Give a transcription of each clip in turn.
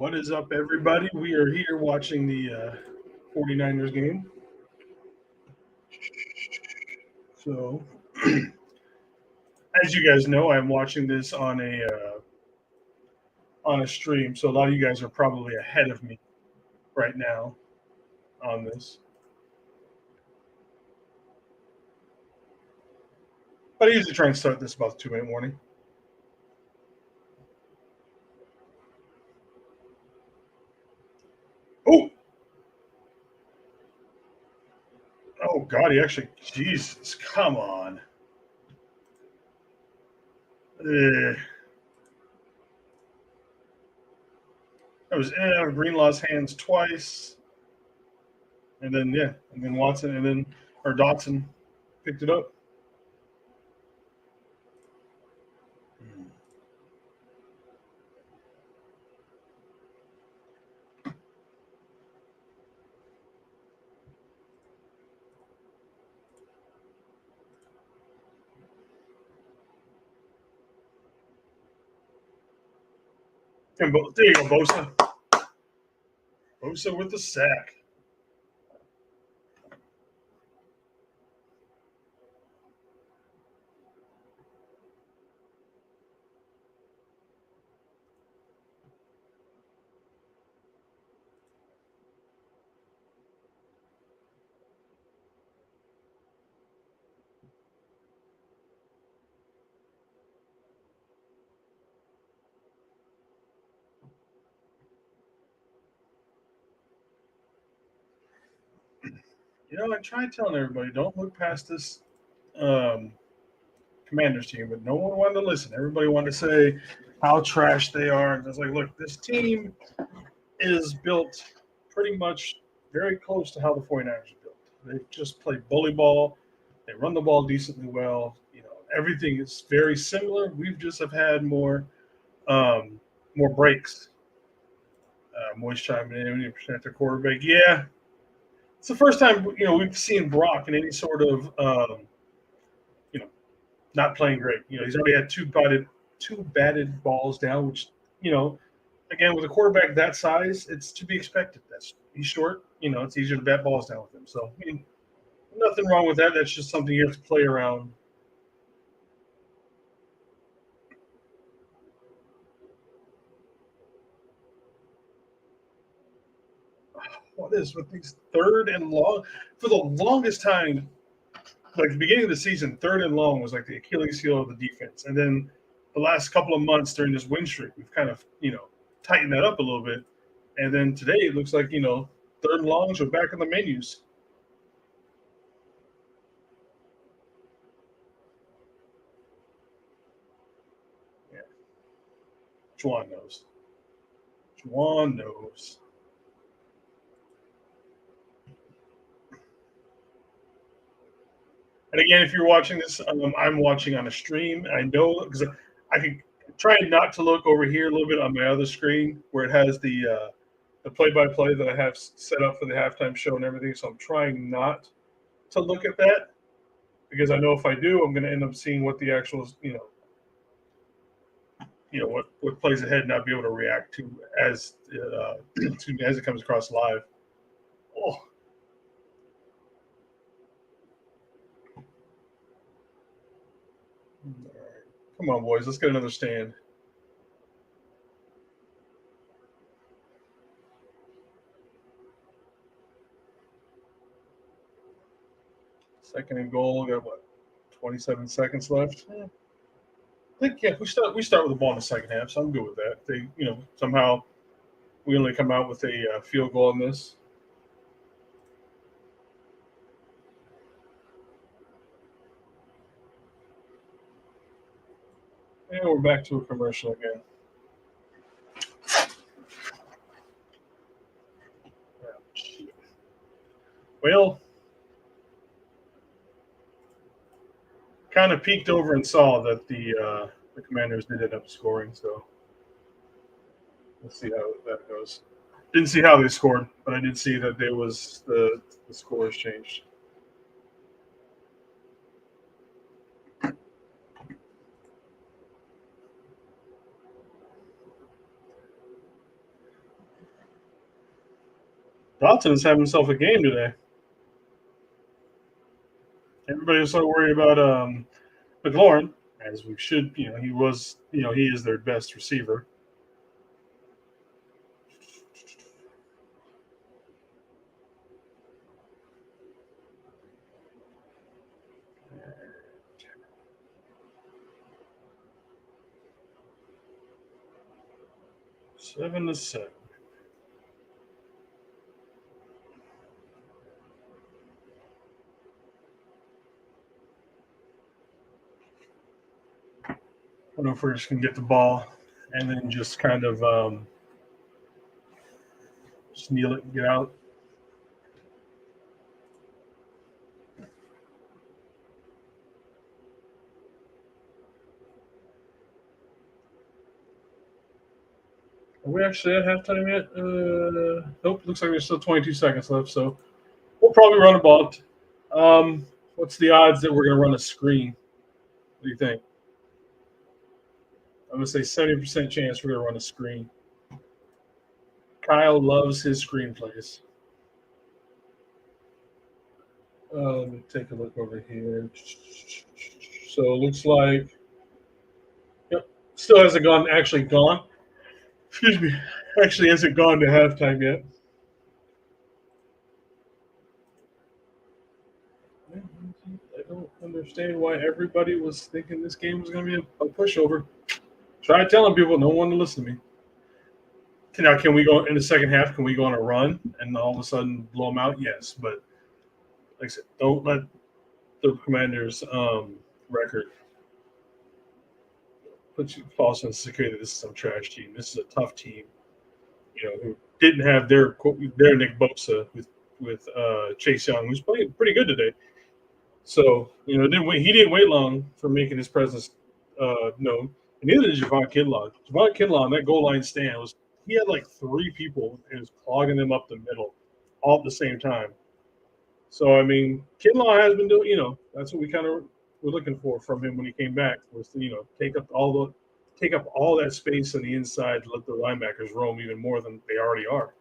What is up, everybody? We are here watching the 49ers game. So, as you guys know, I'm watching this on a stream. So a lot of you guys are probably ahead of me right now on this. But I usually try and start this about the 2-minute warning. Oh, oh God! He actually, Jesus, come on. That was in and out of Greenlaw's hands twice, and then Watson, and then or Dotson picked it up. And there you go, Bosa. Bosa with the sack. I try telling everybody, don't look past this um, Commanders team, but no one wanted to listen. Everybody wanted to say how trash they are. And it's like, look, this team is built pretty much very close to how the 49ers are built. They just play bully ball. They run the ball decently well. Everything is very similar. We've just have had more breaks. Moist chiming in, percent their quarterback. Yeah, it's the first time we've seen Brock in any sort of not playing great. He's already had two batted balls down, which again with a quarterback that size, it's to be expected. He's short. It's easier to bat balls down with him. So nothing wrong with that. That's just something you have to play around. What is with these third and long? For the longest time, like the beginning of the season, third and long was like the Achilles heel of the defense. And then the last couple of months during this win streak, we've kind of, tightened that up a little bit. And then today it looks like, third and longs are back in the menus. Yeah. Juwan knows. Juwan knows. And again, if you're watching this, I'm watching on a stream. I know because I can try not to look over here a little bit on my other screen where it has the play-by-play that I have set up for the halftime show and everything. So I'm trying not to look at that because I know if I do, I'm going to end up seeing what the actual what plays ahead, and not be able to react to as as it comes across live. Oh. All right. Come on, boys. Let's get another stand. Second and goal. Got what? 27 seconds left. I think we start with the ball in the second half, so I'm good with that. They somehow we only come out with a field goal on this. And we're back to a commercial again. Well, kind of peeked over and saw that the Commanders did end up scoring. So let's see how that goes. Didn't see how they scored, but I did see that there was the scores changed. Dalton's having himself a game today. Everybody was so worried about McLaurin, as we should. He was. He is their best receiver. Seven to seven. I don't know if we're just gonna get the ball and then just kind of just kneel it and get out. Are we actually at halftime yet? Nope. Looks like there's still 22 seconds left, so we'll probably run a ball. What's the odds that we're gonna run a screen? What do you think? I'm gonna say 70% chance we're gonna run a screen. Kyle loves his screenplays. Let me take a look over here. So it looks like, yep, still hasn't actually gone. Excuse me, actually hasn't gone to halftime yet. I don't understand why everybody was thinking this game was going to be a pushover. Try telling people, no one to listen to me. Now, can we go in the second half? Can we go on a run and all of a sudden blow them out? Yes, but like I said, don't let the Commanders' record put you false sense of security that this is some trash team. This is a tough team, who didn't have their Nick Bosa with Chase Young, who's playing pretty good today. So he didn't wait long for making his presence known. And neither did Javon Kinlaw. Javon Kinlaw on that goal line stand he had like three people and was clogging them up the middle all at the same time. So I mean, Kinlaw has been doing, that's what we kind of were looking for from him when he came back was to, take up all that space on the inside to let the linebackers roam even more than they already are.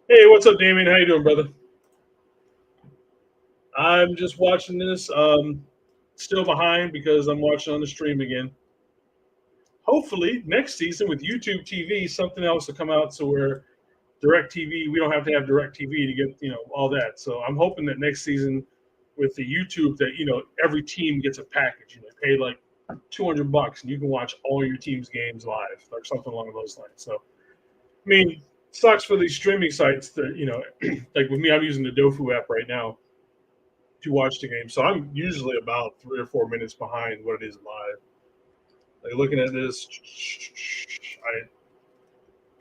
Hey, what's up, Damien? How you doing, brother? I'm just watching this. Still behind because I'm watching on the stream again. Hopefully, next season with YouTube TV, something else will come out so where DirecTV, we don't have to have DirecTV to get all that. So I'm hoping that next season with the YouTube that every team gets a package. Pay like $200 and you can watch all your team's games live or something along those lines. So I mean, sucks for these streaming sites that like with me, I'm using the Dofu app right now to watch the game. So I'm usually about 3 or 4 minutes behind what it is live. Like looking at this, I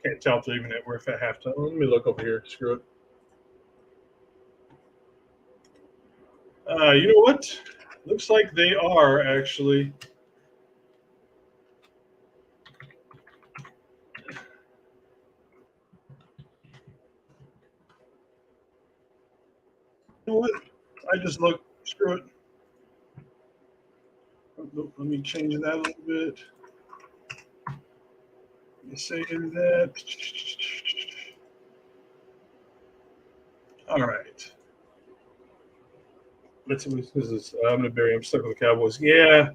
can't tell if they're even we're at halftime. Let me look over here. Screw it. You know what? Looks like they are actually. You know what? I just looked. Screw it. Let me change that a little bit. Let me say that. All right. Let's see. I'm gonna bury. I'm stuck with the Cowboys. Yeah.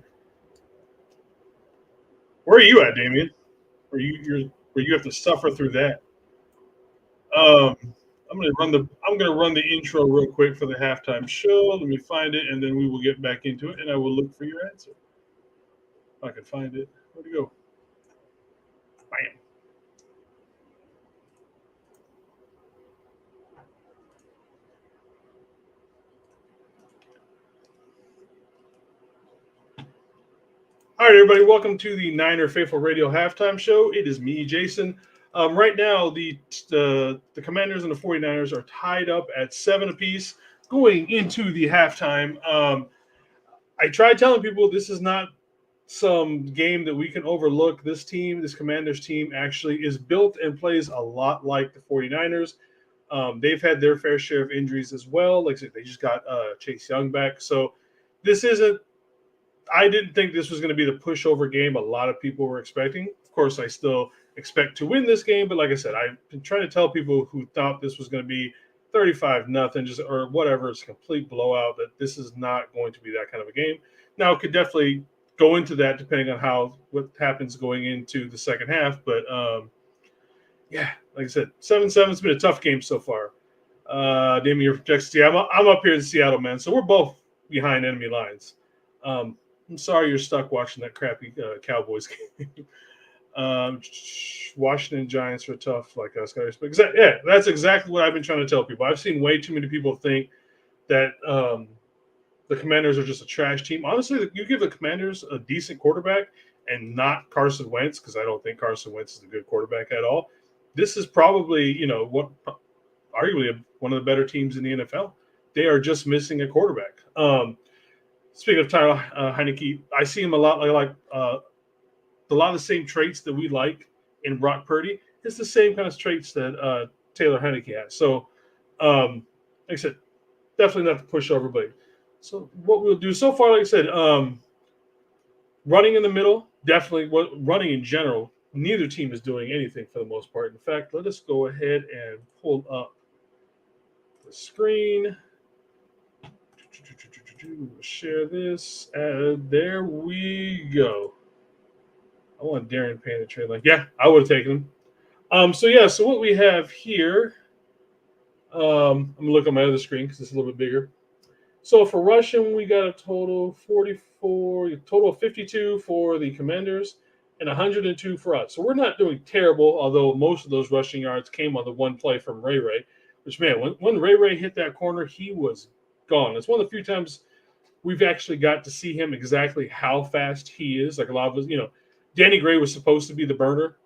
Where are you at, Damien? Where you have to suffer through that? I'm gonna run the intro real quick for the halftime show. Let me find it, and then we will get back into it, and I will look for your answer. If I can find it. Where'd it go? Bam. All right, everybody, welcome to the Niner Faithful Radio Halftime Show. It is me, Jason. Right now, the Commanders and the 49ers are tied up at 7 apiece going into the halftime. I tried telling people this is not some game that we can overlook. This Commanders team actually is built and plays a lot like the 49ers. They've had their fair share of injuries as well. Like I said, they just got Chase Young back. So this isn't I didn't think this was going to be the pushover game a lot of people were expecting. Of course, I still expect to win this game. But like I said, I've been trying to tell people who thought this was going to be 35-0, just or whatever, it's a complete blowout, that this is not going to be that kind of a game. Now, it could definitely go into that depending on what happens going into the second half. But yeah, like I said, 7-7 has been a tough game so far. Damien, your projections. Yeah, I'm up here in Seattle, man. So we're both behind enemy lines. I'm sorry you're stuck watching that crappy Cowboys game. Washington Giants are tough like us guys. But yeah, that's exactly what I've been trying to tell people. I've seen way too many people think that the Commanders are just a trash team. Honestly, you give the Commanders a decent quarterback and not Carson Wentz, because I don't think Carson Wentz is a good quarterback at all. This is probably, arguably one of the better teams in the NFL. They are just missing a quarterback. Speaking of Tyler Heineke, I see him a lot like a lot of the same traits that we like in Brock Purdy. It's the same kind of traits that Taylor Heineke has. So, like I said, definitely not to push over, but so what we'll do so far, like I said, running in the middle, definitely. Running in general, neither team is doing anything for the most part. In fact, let us go ahead and pull up the screen. Share this. There we go. I want Darren Payne to trade. Yeah, I would have taken him. So what we have here, I'm gonna look on my other screen because it's a little bit bigger. So for rushing, we got a total of 52 for the Commanders and 102 for us. So we're not doing terrible, although most of those rushing yards came on the one play from Ray Ray, which, man, when Ray hit that corner, he was gone. It's one of the few times we've actually got to see him exactly how fast he is. Like a lot of us, Danny Gray was supposed to be the burner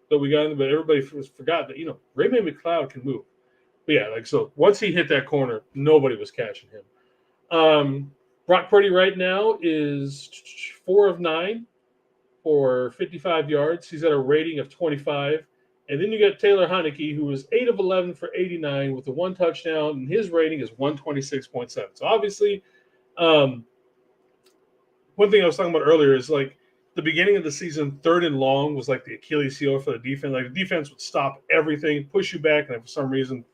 that we got, but everybody forgot that, Ray-May McCloud can move. But yeah, so once he hit that corner, nobody was catching him. Brock Purdy right now is 4 of 9 for 55 yards. He's at a rating of 25. And then you got Taylor Heineke, who is 8 of 11 for 89 with the 1 touchdown, and his rating is 126.7. So obviously, one thing I was talking about earlier is like the beginning of the season, 3rd and long was like the Achilles heel for the defense. Like the defense would stop everything, push you back, and for some reason,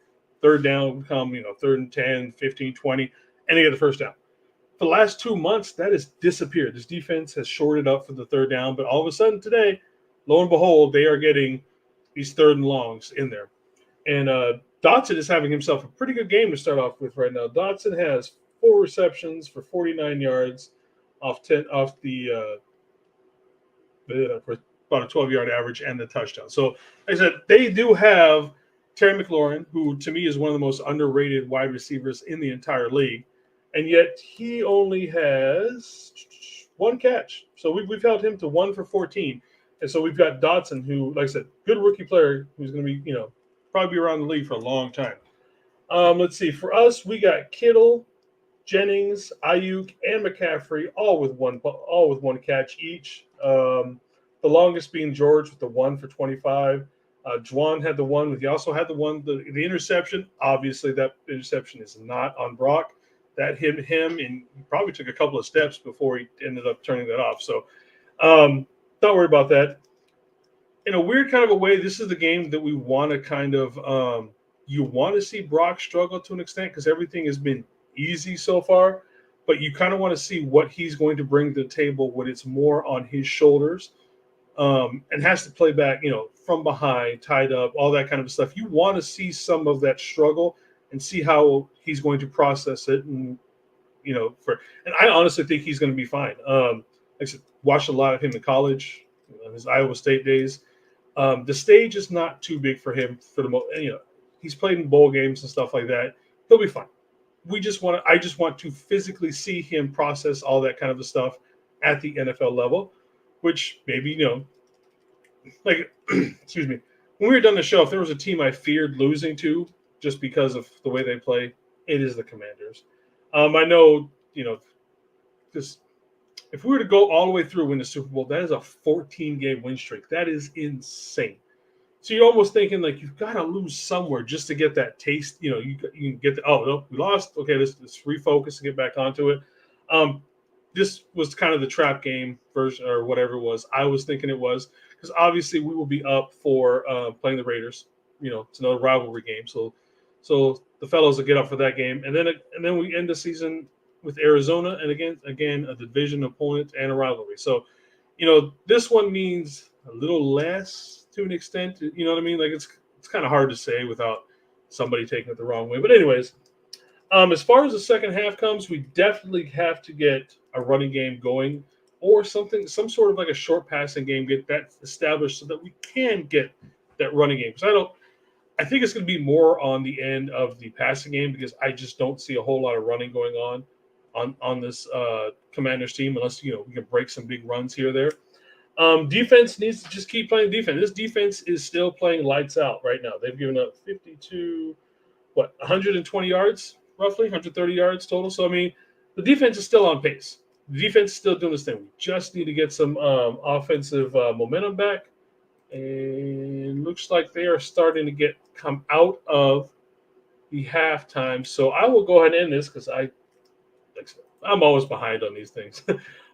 3rd down would come, 3rd and 10, 15, 20, and they get the first down. For the last 2 months, that has disappeared. This defense has shorted up for the 3rd down, but all of a sudden today, lo and behold, they are getting these 3rd and longs in there. And Dotson is having himself a pretty good game to start off with right now. Dotson has 4 receptions for 49 yards off the for about a 12-yard average and the touchdown. So, like I said, they do have Terry McLaurin, who to me is one of the most underrated wide receivers in the entire league, and yet he only has 1 catch. So we've held him to 1 for 14. And so we've got Dotson, who, like I said, good rookie player who's going to be, probably be around the league for a long time. Let's see. For us, we got Kittle, Jennings, Ayuk, and McCaffrey, all with one catch each. The longest being George with the 1 for 25. Juwan had the 1. He also had the interception. Obviously, that interception is not on Brock. That hit him, and he probably took a couple of steps before he ended up turning that off. So, don't worry about that. In a weird kind of a way, this is the game that we want to kind of you want to see Brock struggle to an extent because everything has been easy so far, but you kind of want to see what he's going to bring to the table when it's more on his shoulders and has to play back, from behind, tied up, all that kind of stuff. You want to see some of that struggle and see how he's going to process it. And I honestly think he's going to be fine. Like I said, watched a lot of him in college, his Iowa State days. The stage is not too big for him for the most. He's played in bowl games and stuff like that. He'll be fine. I just want to physically see him process all that kind of stuff at the NFL level, which maybe, excuse me, when we were done the show, if there was a team I feared losing to just because of the way they play, it is the Commanders. I know, just if we were to go all the way through win the Super Bowl, that is a 14-game win streak. That is insane. So you're almost thinking like you've got to lose somewhere just to get that taste. You can get we lost. Okay, let's refocus and get back onto it. this was kind of the trap game version or whatever it was. I was thinking it was because obviously we will be up for playing the Raiders. It's another rivalry game, so the fellows will get up for that game, and then we end the season with Arizona, and again a division opponent and a rivalry. So, this one means a little less to an extent. You know what I mean? Like it's kind of hard to say without somebody taking it the wrong way. But anyways, as far as the second half comes, we definitely have to get a running game going or some sort of like a short passing game, get that established so that we can get that running game. Because I think it's going to be more on the end of the passing game because I just don't see a whole lot of running going on this Commanders team unless we can break some big runs here or there. Defense needs to just keep playing defense. This defense is still playing lights out right now. They've given up 120 yards, roughly 130 yards total. So, I mean, the defense is still on pace. The defense is still doing this thing. We just need to get some offensive momentum back. And looks like they are starting to come out of the halftime. So I will go ahead and end this because I'm always behind on these things.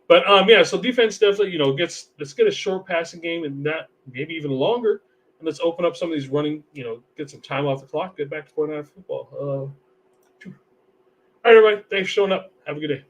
But yeah, so defense definitely, let's get a short passing game and that maybe even longer. And let's open up some of these running, get some time off the clock, get back to 49 football. All right, everybody. Thanks for showing up. Have a good day.